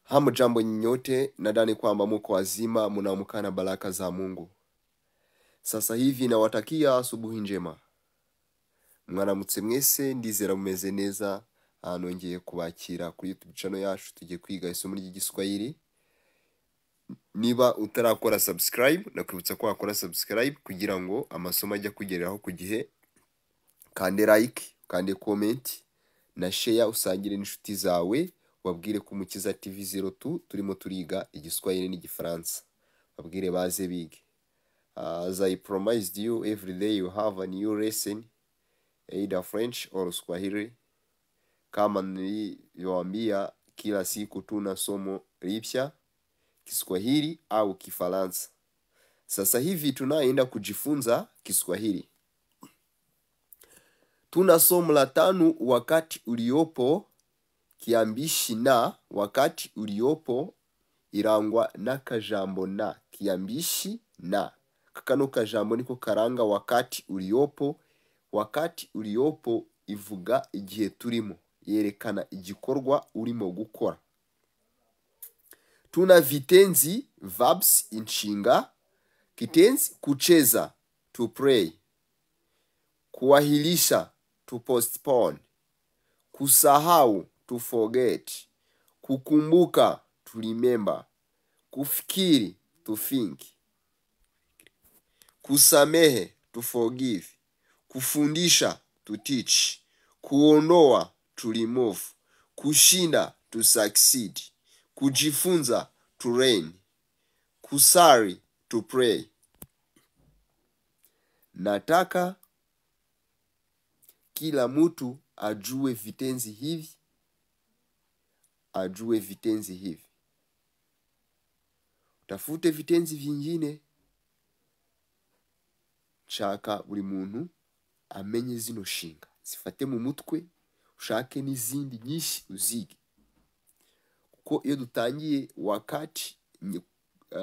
Hamjambo nyote, nadhani kwamba mko wazima, mnaamka na baraka za Mungu. Sasa hivi nawatakia asubuhi njema. Mwaramutse mwese, ndizera mumeze neza. Nongeye kubakira kuri YouTube channel yacu, tugiye kwiga isomo ry'igiswahili. Niba utarakora subscribe, nakwibutsa ko wakora subscribe kugira ngo amasomo ajya kugereraho ku gihe. Kande like, kande comment na share, usangire n'inshuti zawe. Wabwire ko Umukiza TV 02 turimo turiga igiswahili n'igifaransa. Wabwire baze bige. As I promised you, every day you have a new lesson, either French or Swahili. Kama niliwaambia, kila siku tuna somo lipya, Kiswahili au Kifaransa. Sasa hivi tunaenda kujifunza Kiswahili. Tuna somo la 5, wakati uliopo. Kiambishi na, wakati uliopo irangwa n'akajambo na. Kiambishi na, kakano kajambo niko karanga wakati uliopo. Wakati uliopo ivuga igihe turimo, yerekana igikorwa urimo gukora. Tuna vitenzi, verbs, inshinga. Kitenzi kucheza, to play. Kuahirisha, to postpone. Kusahau, to forget. Kukumbuka, to remember. Kufikiri, to think. Kusamehe, to forgive. Kufundisha, to teach. Kuondoa, to remove. Kushinda, to succeed. Kujifunza, to learn. Kusali, to pray. Nataka kila mtu ajue vitenzi hivi. Ajue vitenzi hivi. Tafute vitenzi vingine. Shaka buri muntu amenye zino shinga. Zifate mu mutwe, ushake n'izindi nyinshi uzige. Kuko iyo dutangiye wakati,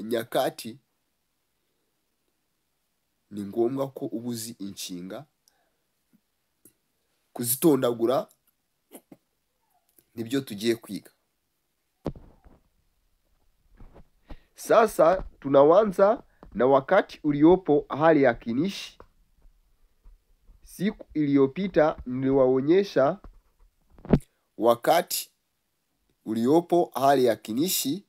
nyakati, ni ngombwa ko ubuzi inshinga. Kuzitondagura nibyo tugiye kwiga. Sasa tunaanza na wakati uliopo, hali ya kinishi. Siku iliyopita niliwaonyesha wakati uliopo, hali ya kinishi.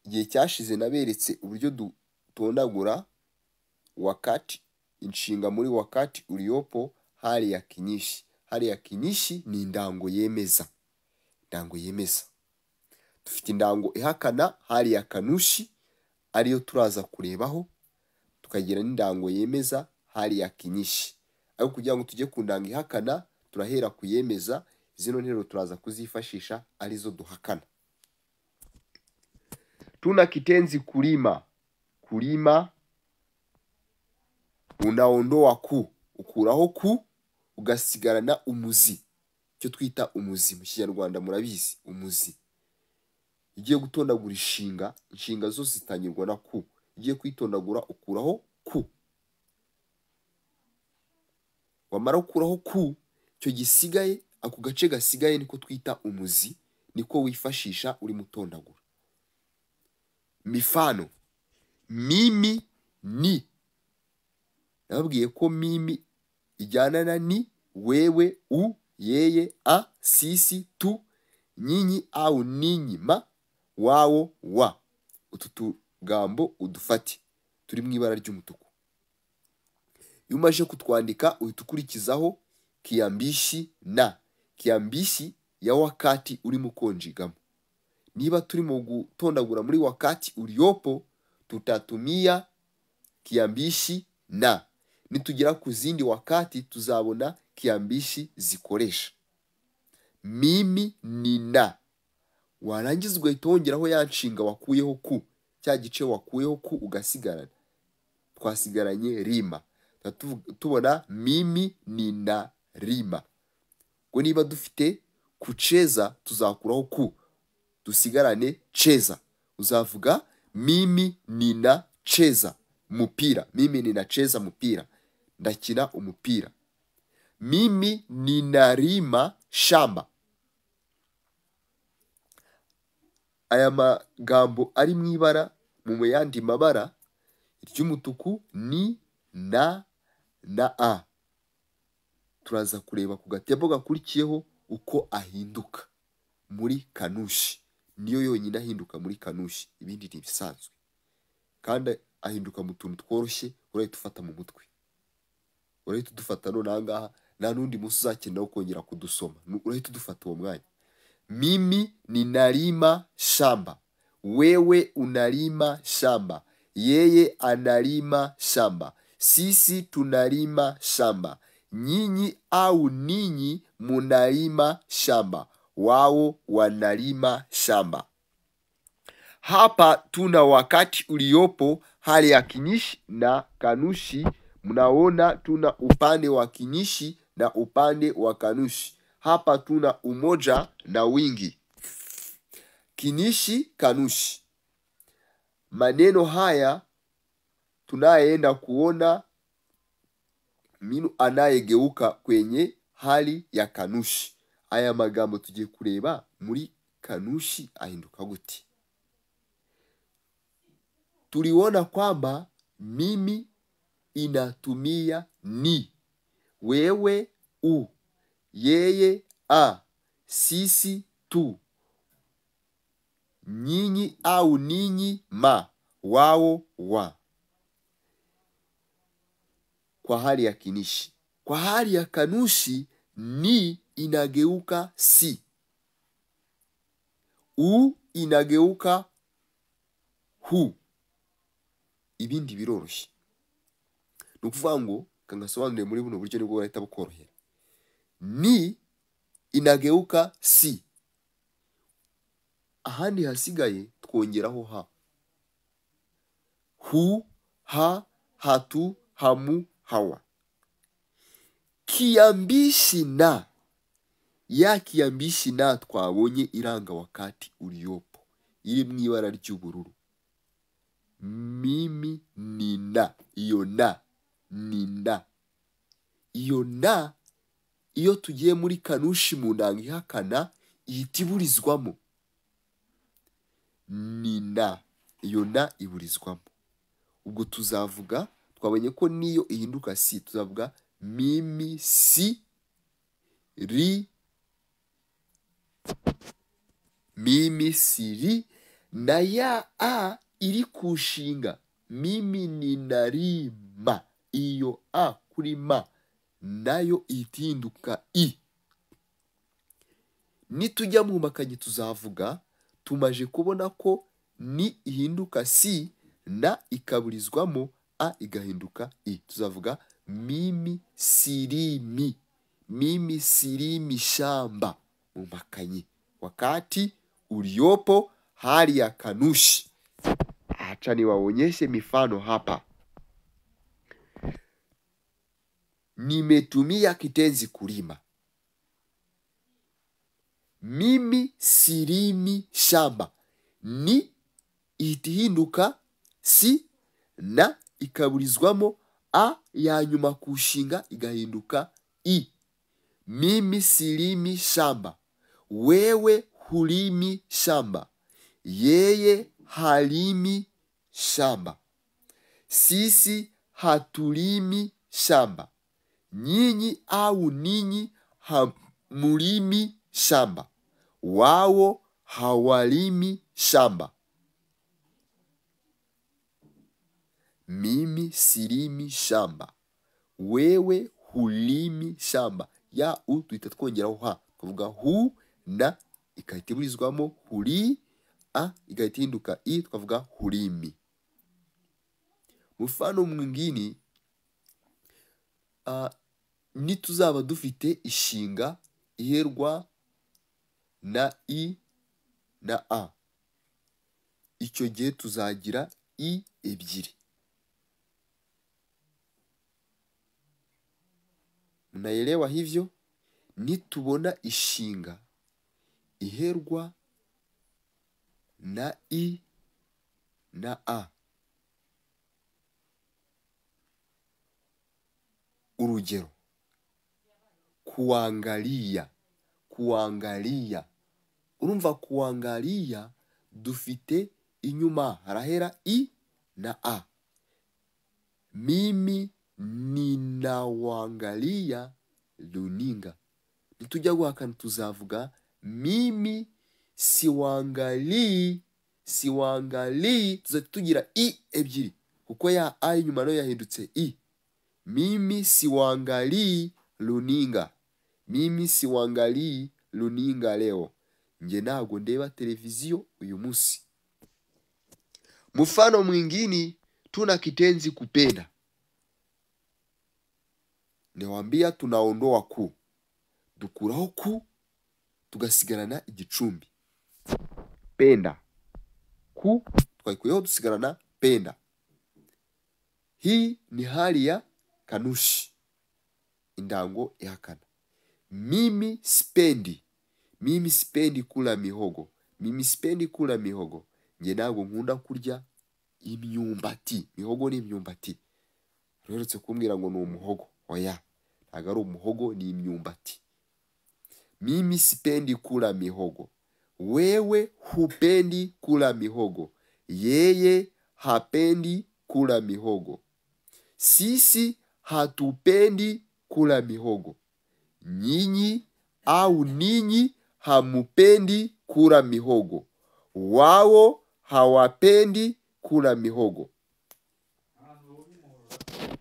Igihe cyashize naberetse uburyo dutondagura wakati, inshinga muri wakati uliopo, hali ya kinishi. Hali ya kinishi ni indango yemeza. Indango yemeza. Dufite indango ihakana, hali ya kanushi, ariyo turaza kurebaho. Tukagira n'indango yemeza, hali ya kinishi. Ariko kugira ngo tujye ku ndango ihakana, turahera kuyemeza. Zino nteruro turaza kuzifashisha arizo duhakana. Tuna kitenzi kulima. Kulima, unaondoa ku, ukuraho ku, ugasigarana umuzi. Cyo twita umuzi mu Kinyarwanda, murabizi umuzi. Igiye gutondagura inshinga, inshinga zose zitangirwa na ku. Igiye kwitondagura ukuraho ku. Wamara ukuraho ku, cyo gisigaye, ako gace gasigaye niko twita umuzi, niko wifashisha uri mutondagura. Mifano: mimi ni. Nababwiye ko mimi ijyana na ni, wewe, u, yeye, a, sisi, tu, nyinyi au ninyi, ma, wao, wa. Utu tugambo udufati turi mu ibara ry'umutuku. Iyo umaje kutwandika uhita ukurikizaho kiambishi na. Kiambishi ya wakati urimo konjigamo. Niba turimo gutondagura muri wakati uliopo, tutatumia kiambishi na. Nitugera ku zindi wakati tuzabona kiambishi zikoresha. Mimi nina. Warangiza ugahita wongeraho ya nshinga wakuyeho ku. Cya gice wakuyeho ku ugasigarana. Twasigaranye rima. Tubona mimi nina rima. Ngo niba dufite kucheza, tuzakuraho ku, dusigarane cheza. Uzavuga mimi nina cheza mupira. Mimi nina cheza mupira. Ndakina umupira. Mimi ninarima shamba. Aya magambo ari mu ibara mu yandi mabara ry'umutuku ni na a. Turaza kureba ku gatebo gakurikiyeho uko ahinduka muri kanushi. Niyo yonyine ahinduka muri kanushi, ibindi ni ibisanzwe. Kandi ahinduka mu tuntu tworoshye urahita ufata mu mutwe. Urahita udufata none aha ngaha, nta n'undi munsi uzakenera kongera kudusoma. Urahita udufata uwo mwanya. Mimi ninalima shamba. Wewe unalima shamba. Yeye analima shamba. Sisi tunalima shamba. Nyinyi au ninyi munalima shamba. Wao wanalima shamba. Hapa tuna wakati uliopo, hali ya kinishi na kanushi. Mnaona tuna upande wa kinishi na upande wa kanushi. Hapa tuna umoja na wingi. Kinishi, kanushi. Maneno haya tunayeenda kuona minu anayegeuka kwenye hali ya kanushi. Aya magambo tugiye kureba muri kanushi ahinduka gute. Tuliona kwamba mimi inatumia ni, wewe u, yeye a, sisi tu, nyinyi au ninyi ma, wao wa. Kwa hali ya kinishi. Kwa hali ya kanushi ni inageuka si, u inageuka hu. Ibindi biroroshye. Nukuvuga ngo kangasobanure muri buno buryo nibwo bahita bukorohera. Ni inageuka si, ahandi hasigaye twongeraho ha. Hu, ha, hatu, hamu, hawa. Kiambishi na, ya kiambishi na twabonye iranga wakati uliopo, iri mu ibara ry'ubururu. Mimi nina, iyo na, nina. Iyo na, iyo tugiye muri kanushi mu ndanga ihakana, ihita iburizwamo. Nina, iyo na iburizwamo. Ubwo tuzavuga, twabonye ko niyo ihinduka si, tuzavuga mimi si ri, mimi si ri, na ya a iri kushinga. Mimi ninarima, iyo a kuri ma nayo ihinduka i. Nitujya mu makanyi tuzavuga, tumaje kubona ko ni ihinduka si, na ikaburizwamo, a igahinduka i. Tuzavuga mimi sirimi, mimi sirimi shamba mu makanyi wakati uliopo, hali ya kanushi. Acha niwaonyeshe mifano hapa. Nimetumia kitenzi kulima. Mimi sirimi shamba. Ni itihinduka si, na ikaburizwamo, a ya nyuma kushinga igahinduka i. Mimi sirimi shamba. Wewe hulimi shamba. Yeye halimi shamba. Sisi hatulimi shamba. Nyinyi au ninyi hamulimi shamba. Wao hawalimi shamba. Mimi sirimi shamba. Wewe hulimi shamba. Ya u tuhita twongeraho ha. Kuvuga hu, na igahita iburizwamo huli, a igahita ihinduka i, tukavuga hulimi. Mfano mwingine, nituzaba dufite ishinga iherwa na i na a, icyo gihe tuzagira i ebyiri. Mnaelewa hivyo? Nitubona ishinga iherwa na i na a, urugero, kuangalia. kuangalia. Urumva kuangalia dufite inyuma harahera i na a. Mimi ninawangalia runinga. Nitujya guhakana tuzavuga mimi siwangalii, tuzatugira i ebyiri kuko ya a inyuma no yahindutse i. Mimi siwangalii runinga. Mimi siwangalii runinga leo. Nje ntabwo ndeba televiziyo uyu munsi. Mfano mwingine tuna kitenzi kupenda. Niwaambia tunaondoa ku. Dukuraho ku tugasigarana igicumbi. Penda. Ku twayikuyeho dusigarana penda. Hii ni hali ya kanushi. Indango ihakana. Mimi sipendi. Mimi sipendi kula mihogo. Mimi sipendi kula mihogo. Nje ntabwo nkunda kurya imyumbati. Mihogo ni imyumbati. Rweretse kumbwira ngo ni umuhogo. Oya. Ntabwo ari umuhogo, ni imyumbati. Mimi sipendi kula mihogo. Wewe hupendi kula mihogo. Yeye hapendi kula mihogo. Sisi hatupendi kula mihogo. Nyinyi au ninyi hamupendi kula mihogo. Wao hawapendi kula mihogo.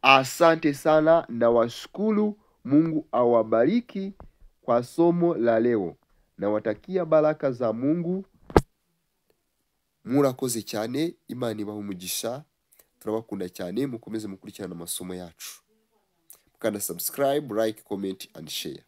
Asante sana na washukuru. Mungu awabariki kwa somo la leo. Na watakia baraka za Mungu. Murakoze cyane. Imana ibahe umugisha. Turabakunda cyane. Mukomeze mukurikirana amasomo yacu. Mukanda subscribe, like, comment and share.